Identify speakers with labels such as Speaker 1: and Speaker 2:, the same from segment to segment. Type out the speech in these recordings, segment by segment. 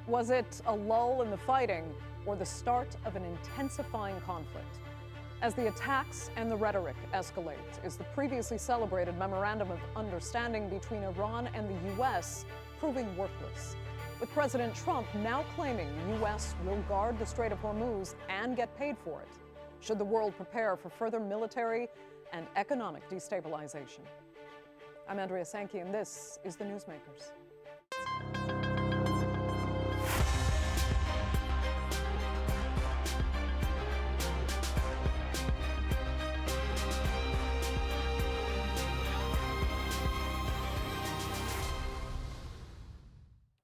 Speaker 1: Was it a lull in the fighting or the start of an intensifying conflict? As the attacks and the rhetoric escalate, is the previously celebrated Memorandum of Understanding between Iran and the U.S. proving worthless? With President Trump now claiming the U.S. will guard the Strait of Hormuz and get paid for it, should the world prepare for further military and economic destabilization? I'm Andrea Sankey, and this is the Newsmakers.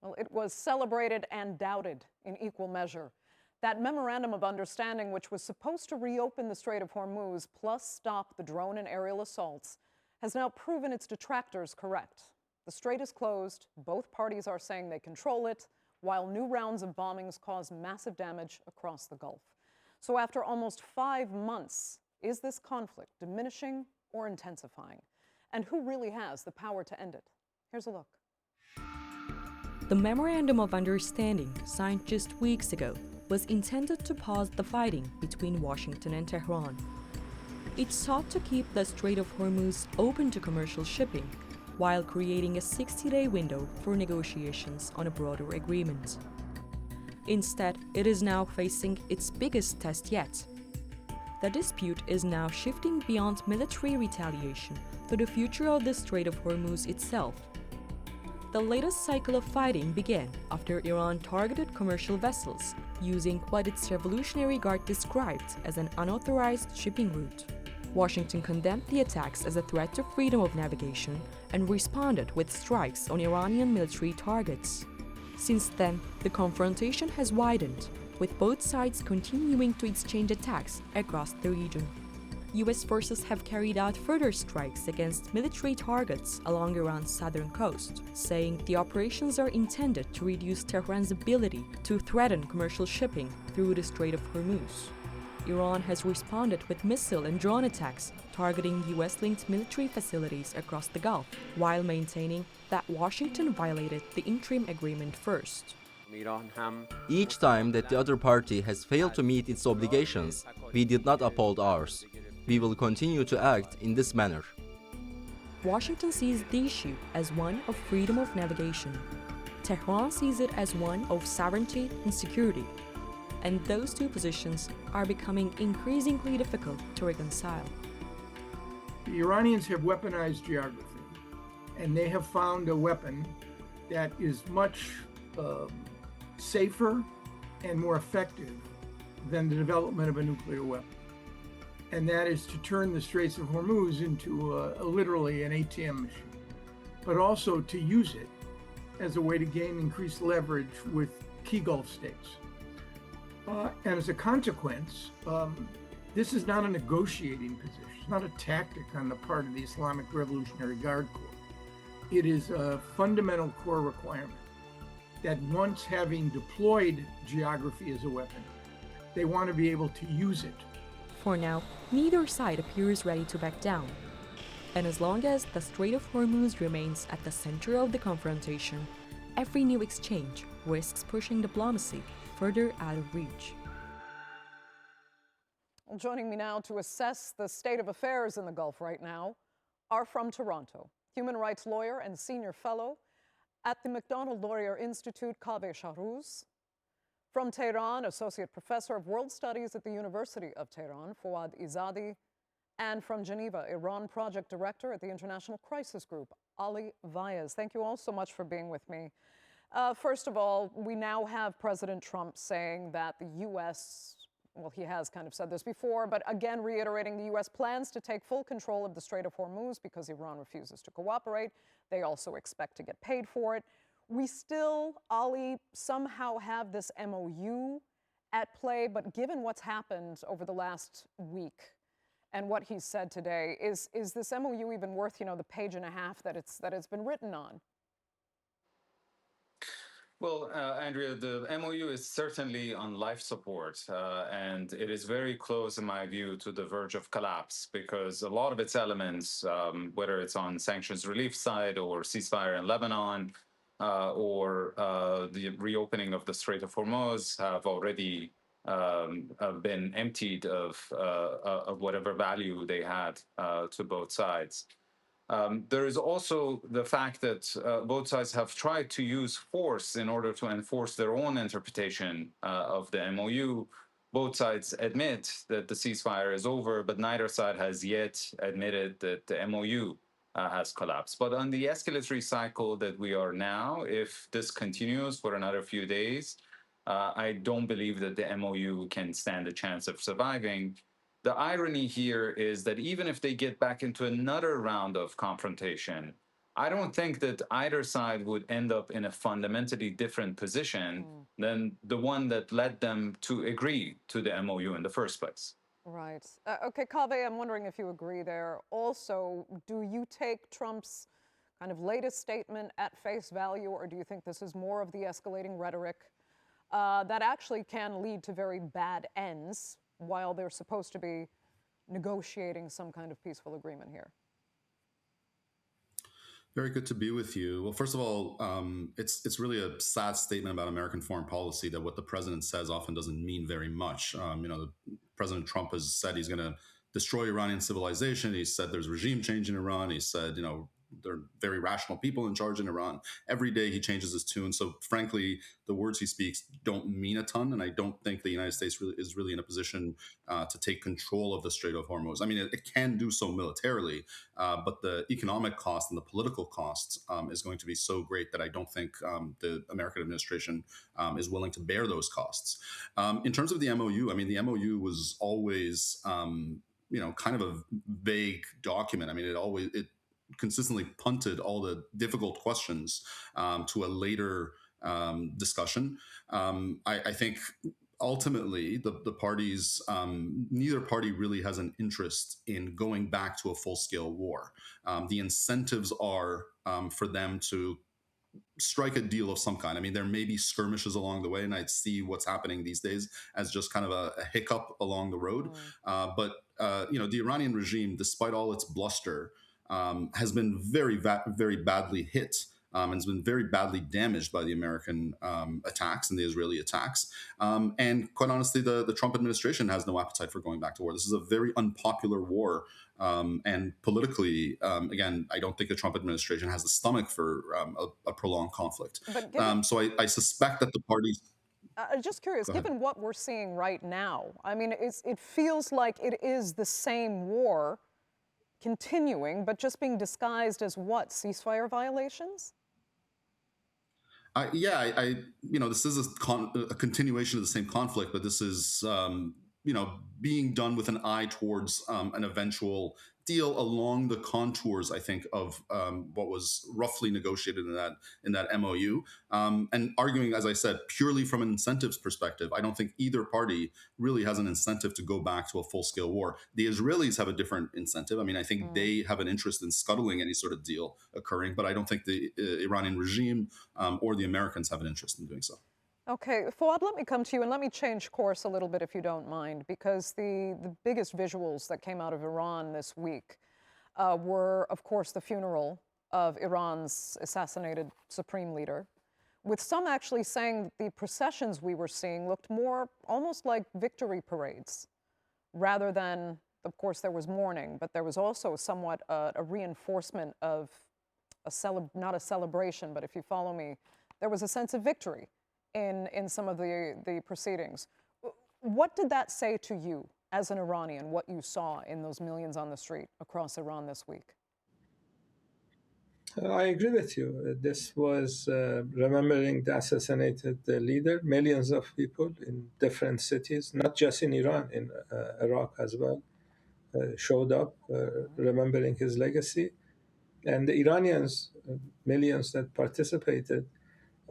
Speaker 1: Well, it was celebrated and doubted in equal measure. That Memorandum of Understanding, which was supposed to reopen the Strait of Hormuz plus stop the drone and aerial assaults, has now proven its detractors correct. The strait is closed. Both parties are saying they control it, while new rounds of bombings cause massive damage across the Gulf. So after almost 5 months, is this conflict diminishing or intensifying? And who really has the power to end it? Here's a look.
Speaker 2: The Memorandum of Understanding, signed just weeks ago, was intended to pause the fighting between Washington and Tehran. It sought to keep the Strait of Hormuz open to commercial shipping, while creating a 60-day window for negotiations on a broader agreement. Instead, it is now facing its biggest test yet. The dispute is now shifting beyond military retaliation to the future of the Strait of Hormuz itself. The latest cycle of fighting began after Iran targeted commercial vessels using what its Revolutionary Guard described as an unauthorized shipping route. Washington condemned the attacks as a threat to freedom of navigation and responded with strikes on Iranian military targets. Since then, the confrontation has widened, with both sides continuing to exchange attacks across the region. U.S. forces have carried out further strikes against military targets along Iran's southern coast, saying the operations are intended to reduce Tehran's ability to threaten commercial shipping through the Strait of Hormuz. Iran has responded with missile and drone attacks targeting U.S.-linked military facilities across the Gulf, while maintaining that Washington violated the interim agreement first.
Speaker 3: Each time that the other party has failed to meet its obligations, we did not uphold ours. We will continue to act in this manner.
Speaker 2: Washington sees the issue as one of freedom of navigation. Tehran sees it as one of sovereignty and security. And those two positions are becoming increasingly difficult to reconcile.
Speaker 4: The Iranians have weaponized geography, and they have found a weapon that is much safer and more effective than the development of a nuclear weapon. And that is to turn the Straits of Hormuz into literally an ATM machine, but also to use it as a way to gain increased leverage with key Gulf states. And as a consequence, this is not a negotiating position, it's not a tactic on the part of the Islamic Revolutionary Guard Corps. It is a fundamental core requirement that once having deployed geography as a weapon, they want to be able to use it.
Speaker 2: For now, neither side appears ready to back down. And as long as the Strait of Hormuz remains at the center of the confrontation, every new exchange risks pushing diplomacy further out of reach.
Speaker 1: Well, joining me now to assess the state of affairs in the Gulf right now are from Toronto, human rights lawyer and senior fellow at the Macdonald-Laurier Institute, Kaveh Shahrooz. From Tehran, associate professor of world studies at the University of Tehran, Foad Izadi. And from Geneva, Iran project director at the International Crisis Group, Ali Vaez. Thank you all so much for being with me. First of all, we now have President Trump saying that the U.S., well, he has kind of said this before, but again reiterating the U.S. plans to take full control of the Strait of Hormuz because Iran refuses to cooperate. They also expect to get paid for it. We still, Ali, somehow have this MOU at play, but given what's happened over the last week and what he's said today, is this MOU even worth, the page and a half that it's been written on?
Speaker 5: Well, Andrea, the MOU is certainly on life support, and it is very close, in my view, to the verge of collapse because a lot of its elements, whether it's on sanctions relief side or ceasefire in Lebanon, or the reopening of the Strait of Hormuz have already been emptied of whatever value they had to both sides. There is also the fact that both sides have tried to use force in order to enforce their own interpretation of the MOU. Both sides admit that the ceasefire is over, but neither side has yet admitted that the MOU has collapsed. But on the escalatory cycle that we are now, if this continues for another few days, I don't believe that the MOU can stand a chance of surviving. The irony here is that even if they get back into another round of confrontation, I don't think that either side would end up in a fundamentally different position than the one that led them to agree to the MOU in the first place.
Speaker 1: Right. Okay, Kaveh, I'm wondering if you agree there. Also, do you take Trump's kind of latest statement at face value, or do you think this is more of the escalating rhetoric that actually can lead to very bad ends while they're supposed to be negotiating some kind of peaceful agreement here?
Speaker 6: Very good to be with you. Well, first of all, it's really a sad statement about American foreign policy that what the president says often doesn't mean very much. President Trump has said he's going to destroy Iranian civilization. He said there's regime change in Iran. He said, there are very rational people in charge in Iran. Every day he changes his tune. So frankly, the words he speaks don't mean a ton. And I don't think the United States is really in a position to take control of the Strait of Hormuz. I mean, it can do so militarily, but the economic cost and the political costs is going to be so great that I don't think the American administration is willing to bear those costs. In terms of the MOU, I mean, the MOU was always, kind of a vague document. I mean, it consistently punted all the difficult questions to a later discussion. I think ultimately the parties, neither party really has an interest in going back to a full-scale war. The incentives are for them to strike a deal of some kind. I mean, there may be skirmishes along the way, and I'd see what's happening these days as just kind of a hiccup along the road. But the Iranian regime, despite all its bluster, has been very badly hit and has been very badly damaged by the American attacks and the Israeli attacks. And quite honestly, the Trump administration has no appetite for going back to war. This is a very unpopular war. And politically, again, I don't think the Trump administration has the stomach for a prolonged conflict. So I suspect that the parties...
Speaker 1: Just curious, given what we're seeing right now, I mean, it feels like it is the same war continuing, but just being disguised as what? Ceasefire violations?
Speaker 6: This is a continuation of the same conflict, but this is, being done with an eye towards an eventual deal along the contours, I think, of what was roughly negotiated in that MOU. And arguing, as I said, purely from an incentives perspective, I don't think either party really has an incentive to go back to a full-scale war. The Israelis have a different incentive. I mean, I think they have an interest in scuttling any sort of deal occurring, but I don't think the Iranian regime or the Americans have an interest in doing so.
Speaker 1: Okay, Foad, let me come to you and let me change course a little bit if you don't mind, because the biggest visuals that came out of Iran this week were, of course, the funeral of Iran's assassinated supreme leader, with some actually saying that the processions we were seeing looked more almost like victory parades, rather than, of course, there was mourning, but there was also somewhat a reinforcement of not a celebration, but if you follow me, there was a sense of victory in some of the proceedings. What did that say to you as an Iranian, what you saw in those millions on the street across Iran this week?
Speaker 7: I agree with you. This was remembering the assassinated leader. Millions of people in different cities, not just in Iran, in Iraq as well, showed up remembering his legacy. And the Iranians, millions that participated,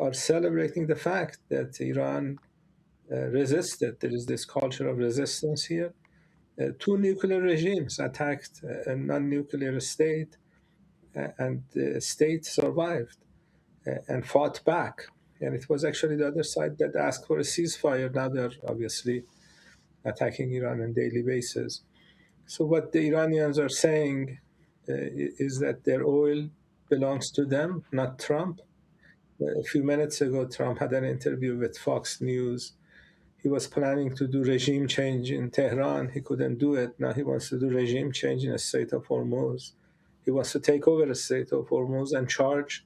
Speaker 7: are celebrating the fact that Iran resisted. There is this culture of resistance here. Two nuclear regimes attacked a non-nuclear state, and the state survived and fought back. And it was actually the other side that asked for a ceasefire. Now they're obviously attacking Iran on a daily basis. So what the Iranians are saying is that their oil belongs to them, not Trump. A few minutes ago, Trump had an interview with Fox News. He was planning to do regime change in Tehran. He couldn't do it. Now he wants to do regime change in the Strait of Hormuz. He wants to take over the Strait of Hormuz and charge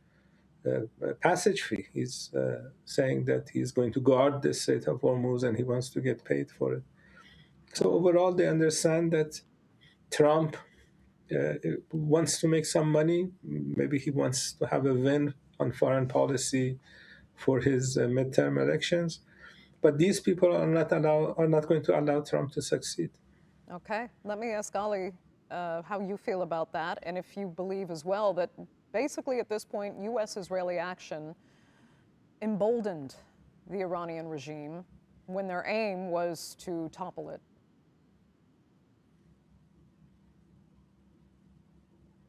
Speaker 7: a passage fee. He's saying that he's going to guard the Strait of Hormuz and he wants to get paid for it. So overall, they understand that Trump wants to make some money. Maybe he wants to have a win on foreign policy for his midterm elections. But these people are not going to allow Trump to succeed.
Speaker 1: Okay, let me ask Ali how you feel about that, and if you believe as well that basically at this point, U.S.-Israeli action emboldened the Iranian regime when their aim was to topple it.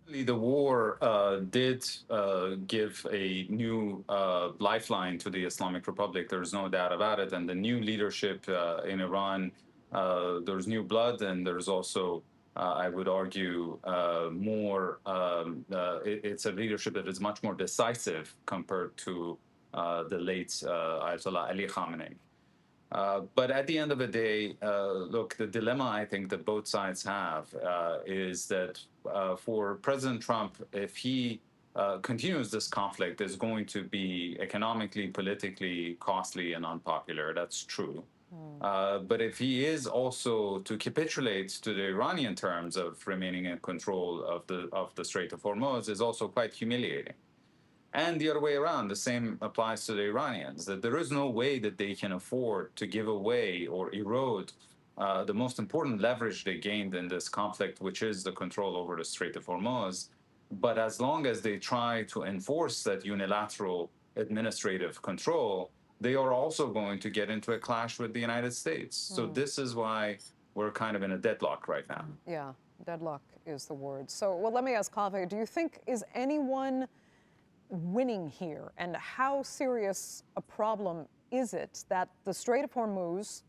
Speaker 5: The war did give a new lifeline to the Islamic Republic. There's no doubt about it. And the new leadership in Iran, there's new blood, and there's also, I would argue, more. It's a leadership that is much more decisive compared to the late Ayatollah Ali Khamenei. But at the end of the day, look, the dilemma I think that both sides have is that for President Trump, if he continues this conflict, is going to be economically, politically costly and unpopular. That's true. But if he is also to capitulate to the Iranian terms of remaining in control of the Strait of Hormuz, is also quite humiliating. And the other way around, the same applies to the Iranians, that there is no way that they can afford to give away or erode the most important leverage they gained in this conflict, which is the control over the Strait of Hormuz. But as long as they try to enforce that unilateral administrative control, they are also going to get into a clash with the United States. So this is why we're kind of in a deadlock right now.
Speaker 1: Yeah, deadlock is the word. So, well, let me ask Kaveh, do you think, is anyone winning here, and how serious a problem is it that the Strait of Hormuz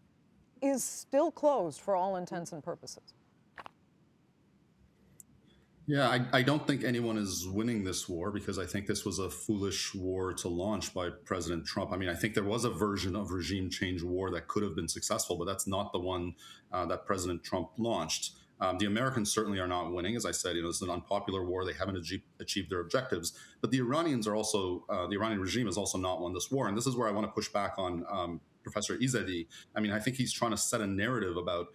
Speaker 1: is still closed for all intents and purposes?
Speaker 6: Yeah, I don't think anyone is winning this war because I think this was a foolish war to launch by President Trump. I mean, I think there was a version of regime change war that could have been successful, but that's not the one that President Trump launched. The Americans certainly are not winning. As I said, this is an unpopular war. They haven't achieved their objectives. But the Iranians are also, the Iranian regime has also not won this war. And this is where I want to push back on Professor Izadi. I mean, I think he's trying to set a narrative about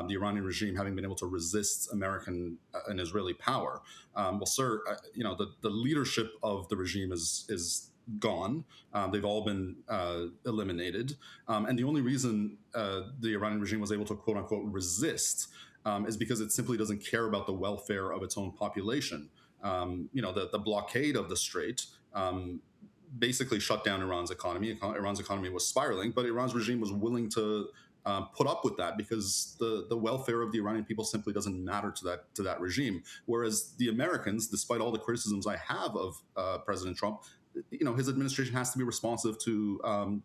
Speaker 6: the Iranian regime having been able to resist American and Israeli power. Well, sir, the leadership of the regime is gone. They've all been eliminated. And the only reason the Iranian regime was able to, quote unquote, resist is because it simply doesn't care about the welfare of its own population. The blockade of the strait basically shut down Iran's economy. Iran's economy was spiraling, but Iran's regime was willing to put up with that because the welfare of the Iranian people simply doesn't matter to that regime. Whereas the Americans, despite all the criticisms I have of President Trump, his administration has to be responsive to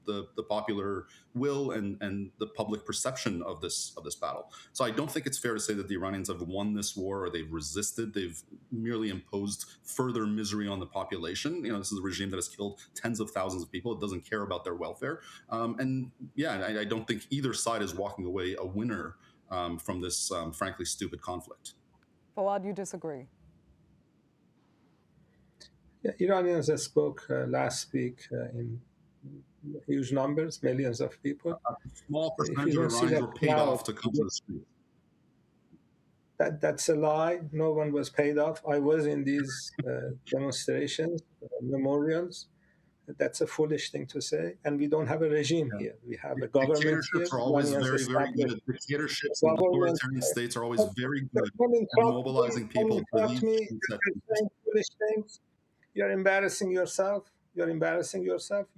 Speaker 6: the popular will and the public perception of this battle. So I don't think it's fair to say that the Iranians have won this war or they've resisted. They've merely imposed further misery on the population. This is a regime that has killed tens of thousands of people. It doesn't care about their welfare. I don't think either side is walking away a winner from this frankly stupid conflict.
Speaker 1: Foad, you disagree?
Speaker 7: Yeah, Iranians spoke last week in huge numbers, millions of people.
Speaker 6: A small percentage of Iranians were paid off to come to the street.
Speaker 7: That's a lie. No one was paid off. I was in these demonstrations, memorials. That's a foolish thing to say. And we don't have a regime here. We have a government here.
Speaker 6: Dictatorships are always very, very good. Dictatorships and authoritarian states are always very good at mobilizing people to leave.
Speaker 7: Foolish things. You're embarrassing yourself. You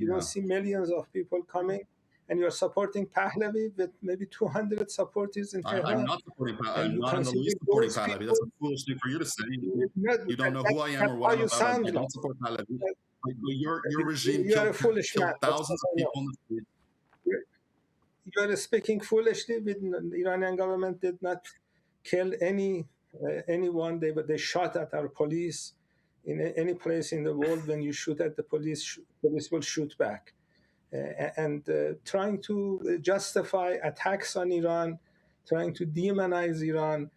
Speaker 7: don't see millions of people coming, and you're supporting Pahlavi with maybe 200 supporters in Tehran.
Speaker 6: I'm not supporting Pahlavi. I'm not in the least supporting Pahlavi. That's a foolish thing for you to say. You don't know who I am or what I'm about. I don't support Pahlavi. Your regime killed thousands of people in the street.
Speaker 7: You are speaking foolishly. The Iranian government did not kill anyone. They shot at our police In any place in the world, when you shoot at the police, police will shoot back. And trying to justify attacks on Iran, trying to demonize Iran.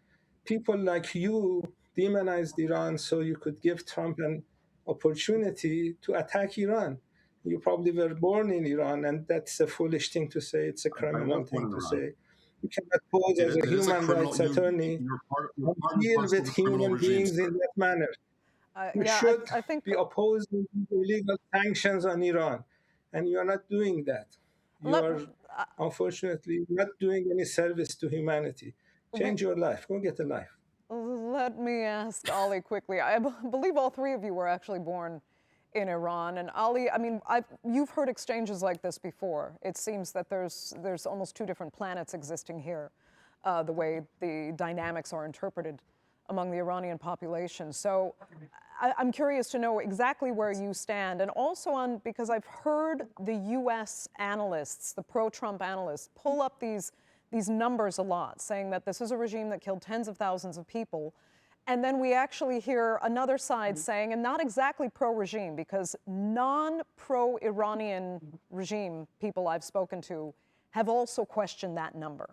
Speaker 7: People like you demonized Iran so you could give Trump an opportunity to attack Iran. You probably were born in Iran, and that's a foolish thing to say. It's a
Speaker 6: I
Speaker 7: criminal
Speaker 6: was born
Speaker 7: thing
Speaker 6: in
Speaker 7: to
Speaker 6: Iran.
Speaker 7: say. You cannot pose
Speaker 6: It
Speaker 7: as
Speaker 6: is,
Speaker 7: a
Speaker 6: it is a
Speaker 7: human
Speaker 6: criminal.
Speaker 7: rights attorney
Speaker 6: You're part
Speaker 7: and
Speaker 6: and
Speaker 7: deal
Speaker 6: parcel
Speaker 7: with
Speaker 6: of a criminal
Speaker 7: human
Speaker 6: regime,
Speaker 7: beings
Speaker 6: sir.
Speaker 7: in that manner. You
Speaker 1: Yeah,
Speaker 7: should
Speaker 1: I think
Speaker 7: be opposing illegal sanctions on Iran, and you are not doing that. You
Speaker 1: let,
Speaker 7: are unfortunately not doing any service to humanity.
Speaker 1: we,
Speaker 7: Change your life. Go get a life.
Speaker 1: let me ask Ali quickly. I believe all three of you were actually born in Iran. And Ali, I mean, you've heard exchanges like this before. It seems that there's almost two different planets existing here, the way the dynamics are interpreted among the Iranian population. So I'm curious to know exactly where you stand, and also because I've heard the U.S. analysts, the pro-Trump analysts, pull up these numbers a lot, saying that this is a regime that killed tens of thousands of people. And then we actually hear another side saying, and not exactly pro-regime, because non-pro-Iranian regime people I've spoken to have also questioned that number.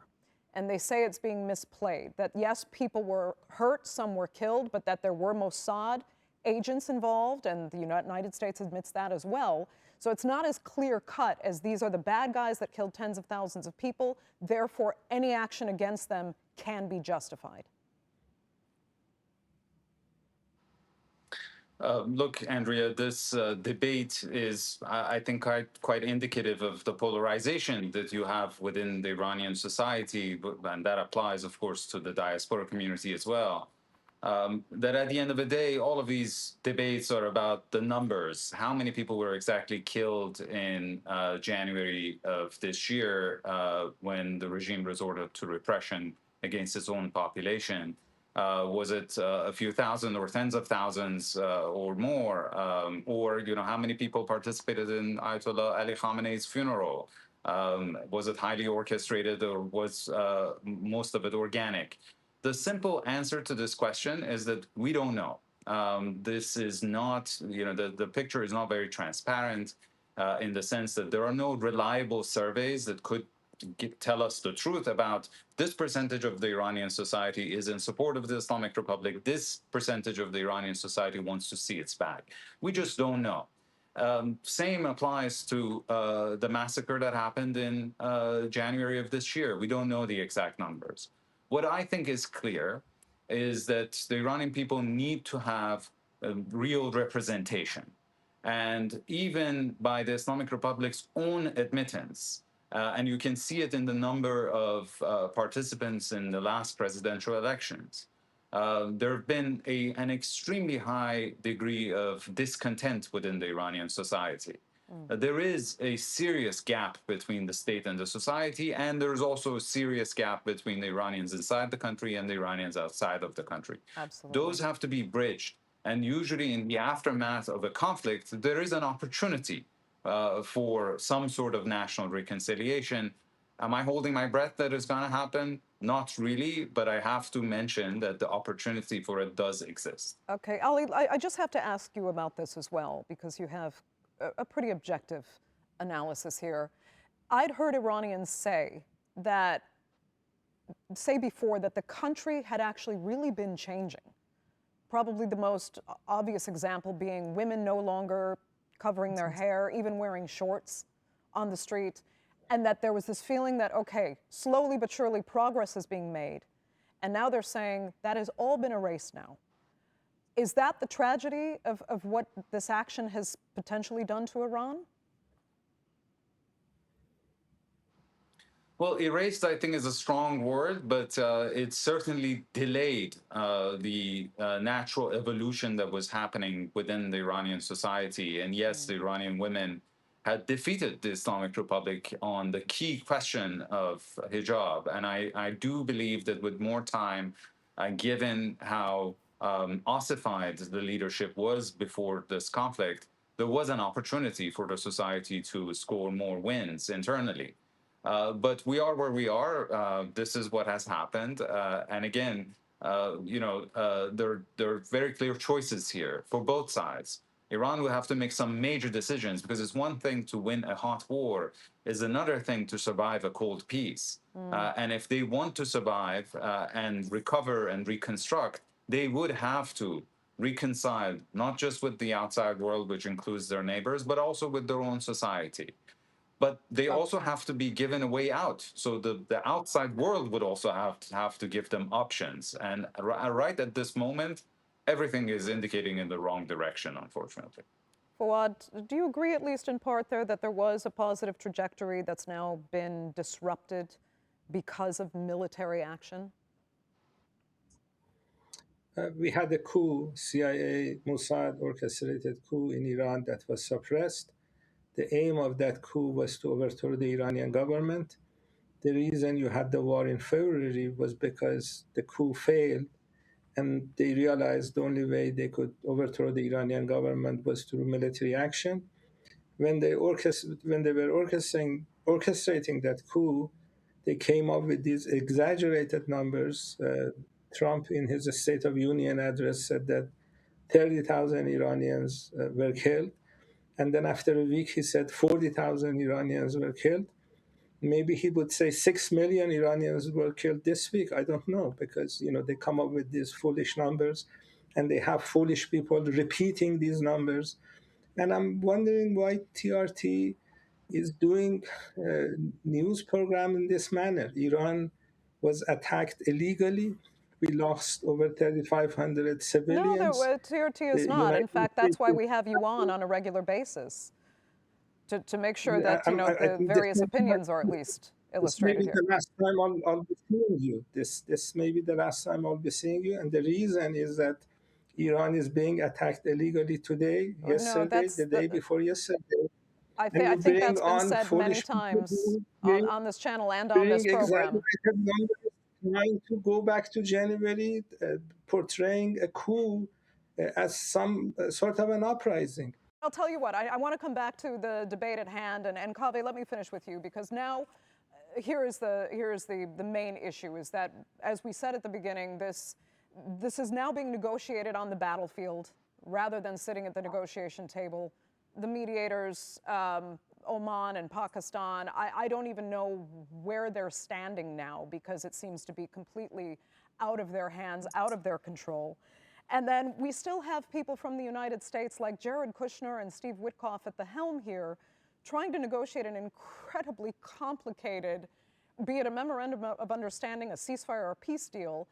Speaker 1: And they say it's being misplayed, that yes, people were hurt, some were killed, but that there were Mossad agents involved, and the United States admits that as well. So it's not as clear-cut as these are the bad guys that killed tens of thousands of people, therefore any action against them can be justified.
Speaker 5: Look, Andrea, this debate is, I think, quite indicative of the polarization that you have within the Iranian society, and that applies, of course, to the diaspora community as well. That at the end of the day, all of these debates are about the numbers. How many people were exactly killed in January of this year when the regime resorted to repression against its own population? Was it a few thousand or tens of thousands or more? Or, how many people participated in Ayatollah Ali Khamenei's funeral? Was it highly orchestrated, or was most of it organic? The simple answer to this question is that we don't know. This is not, the picture is not very transparent in the sense that there are no reliable surveys that could tell us the truth about this percentage of the Iranian society is in support of the Islamic Republic. This percentage of the Iranian society wants to see its back. We just don't know. Same applies to the massacre that happened in January of this year. We don't know the exact numbers. What I think is clear is that the Iranian people need to have a real representation. And even by the Islamic Republic's own admittance, and you can see it in the number of participants in the last presidential elections, there have been an extremely high degree of discontent within the Iranian society. There is a serious gap between the state and the society, and there's also a serious gap between the Iranians inside the country and the Iranians outside of the country.
Speaker 1: Absolutely.
Speaker 5: Those have to be bridged. And usually in the aftermath of a conflict, there is an opportunity for some sort of national reconciliation. Am I holding my breath that it's going to happen? Not really, but I have to mention that the opportunity for it does exist.
Speaker 1: Okay, Ali, I just have to ask you about this as well, because you have a pretty objective analysis here. I'd heard Iranians say before that the country had actually really been changing. Probably the most obvious example being women no longer covering their hair, even wearing shorts on the street, and that there was this feeling that, okay, slowly but surely progress is being made. And now they're saying that has all been erased now. Is that the tragedy of what this action has potentially done to Iran?
Speaker 5: Well, erased, I think, is a strong word, but it certainly delayed the natural evolution that was happening within the Iranian society. And yes, the Iranian women had defeated the Islamic Republic on the key question of hijab. And I do believe that with more time, given how ossified the leadership was before this conflict, there was an opportunity for the society to score more wins internally. But we are where we are. This is what has happened. And again, there are very clear choices here for both sides. Iran will have to make some major decisions because it's one thing to win a hot war, is another thing to survive a cold peace. And if they want to survive and recover and reconstruct, they would have to reconcile not just with the outside world, which includes their neighbors, but also with their own society. But they also have to be given a way out. So the outside world would also have to give them options. And right at this moment, everything is indicating in the wrong direction, unfortunately.
Speaker 1: Fawad, do you agree, at least in part, there, that there was a positive trajectory that's now been disrupted because of military action?
Speaker 7: We had a coup, CIA, Mossad orchestrated coup in Iran that was suppressed. The aim of that coup was to overthrow the Iranian government. The reason you had the war in February was because the coup failed, and they realized the only way they could overthrow the Iranian government was through military action. When they were orchestrating that coup, they came up with these exaggerated numbers. Trump, in his State of Union address, said that 30,000 Iranians were killed. And then after a week, he said 40,000 Iranians were killed. Maybe he would say 6 million Iranians were killed this week. I don't know, because they come up with these foolish numbers, and they have foolish people repeating these numbers. And I'm wondering why TRT is doing a news program in this manner. Iran was attacked illegally. We lost over 3,500 civilians.
Speaker 1: No, TRT is not. In fact, that's why we have you on a regular basis, to make sure that the various opinions are at least illustrated here.
Speaker 7: This may be the last time I'll be seeing you. This may be the last time I'll be seeing you. And the reason is that Iran is being attacked illegally today, yesterday, the day before yesterday.
Speaker 1: I think that's been said many times on this channel and on this program.
Speaker 7: Trying to go back to January, portraying a coup as some sort of an uprising.
Speaker 1: I'll tell you what, I want to come back to the debate at hand, and Kaveh, let me finish with you, because now here is the main issue, is that, as we said at the beginning, this is now being negotiated on the battlefield rather than sitting at the negotiation table. The mediators, Oman and Pakistan, I don't even know where they're standing now, because it seems to be completely out of their hands, out of their control. And then we still have people from the United States like Jared Kushner and Steve Witkoff at the helm here, trying to negotiate an incredibly complicated, be it a memorandum of understanding, a ceasefire, or a peace deal.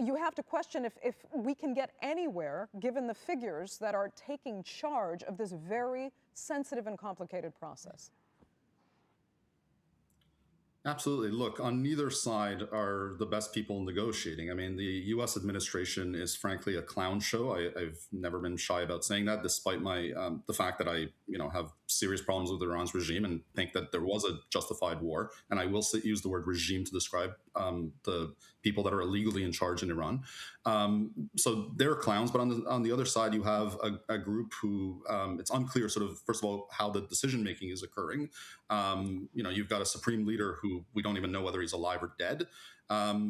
Speaker 1: You have to question if we can get anywhere, given the figures that are taking charge of this very sensitive and complicated process.
Speaker 6: Absolutely. Look, on neither side are the best people negotiating. I mean, the U.S. administration is frankly a clown show. I've never been shy about saying that, despite my the fact that I have serious problems with Iran's regime and think that there was a justified war. And I will use the word regime to describe the people that are illegally in charge in Iran. So they're clowns. But on the other side, you have a group who it's unclear, sort of, first of all, how the decision making is occurring. You've got a supreme leader who we don't even know whether he's alive or dead. They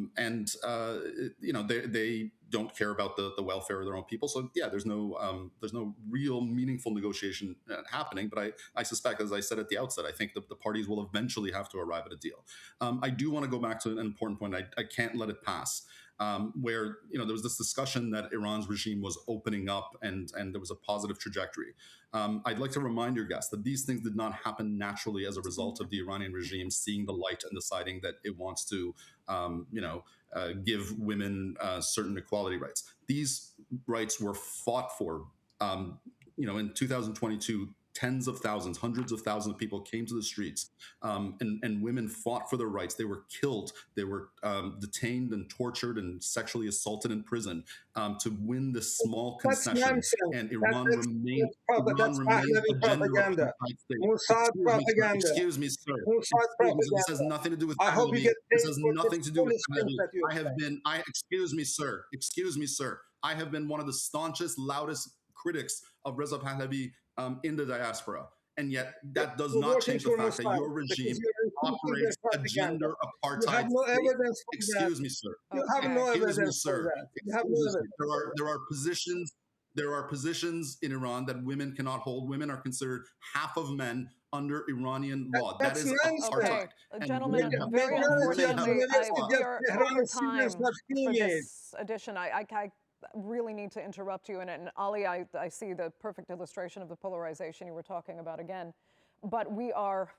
Speaker 6: don't care about the welfare of their own people. So yeah, there's no real meaningful negotiation happening. But I suspect, as I said at the outset, I think that the parties will eventually have to arrive at a deal. I do want to go back to an important point. I can't let it pass. Where there was this discussion that Iran's regime was opening up and there was a positive trajectory. I'd like to remind your guests that these things did not happen naturally as a result of the Iranian regime seeing the light and deciding that it wants to give women certain equality rights. These rights were fought for. In 2022, tens of thousands, hundreds of thousands of people came to the streets, and women fought for their rights. They were killed. They were detained and tortured and sexually assaulted in prison to win this small concession. And Iran remained
Speaker 7: propaganda. Mossad propaganda.
Speaker 6: Excuse me, sir. This has nothing to do with Pahlavi. This has nothing to do with Pahlavi. Excuse me, sir. I have been one of the staunchest, loudest critics of Reza Pahlavi in the diaspora, and yet that does not change the fact that your regime operates a gender
Speaker 7: You have
Speaker 6: apartheid
Speaker 7: no
Speaker 6: state.
Speaker 7: evidence for that.
Speaker 6: Excuse me, sir.
Speaker 7: You have
Speaker 1: Okay.
Speaker 7: no
Speaker 6: Excuse me,
Speaker 7: evidence for
Speaker 6: sir.
Speaker 7: that. You have no
Speaker 6: Excuse me.
Speaker 7: evidence for that.
Speaker 6: There are positions in Iran that women cannot hold. Women are considered half of men under Iranian law. That
Speaker 7: That's
Speaker 6: is
Speaker 7: nonsense.
Speaker 6: apartheid.
Speaker 1: Okay,
Speaker 6: And
Speaker 1: gentlemen,
Speaker 6: women-
Speaker 1: very
Speaker 7: Majority of
Speaker 1: unfortunately,
Speaker 7: University
Speaker 1: we
Speaker 7: of
Speaker 1: are
Speaker 7: Tehran
Speaker 1: over time
Speaker 7: students are
Speaker 1: for
Speaker 7: female.
Speaker 1: this edition. I really need to interrupt you. And Ali, I see the perfect illustration of the polarization you were talking about again. But we are,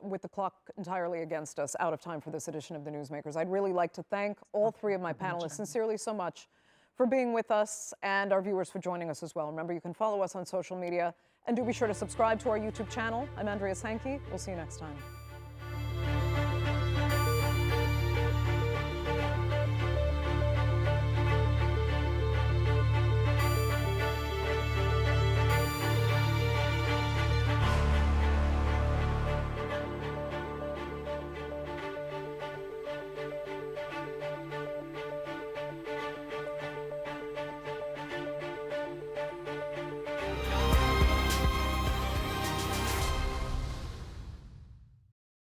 Speaker 1: with the clock entirely against us, out of time for this edition of the Newsmakers. I'd really like to thank all three of my panelists sincerely so much for being with us, and our viewers for joining us as well. Remember, you can follow us on social media, and do be sure to subscribe to our YouTube channel. I'm Andrea Sankey. We'll see you next time.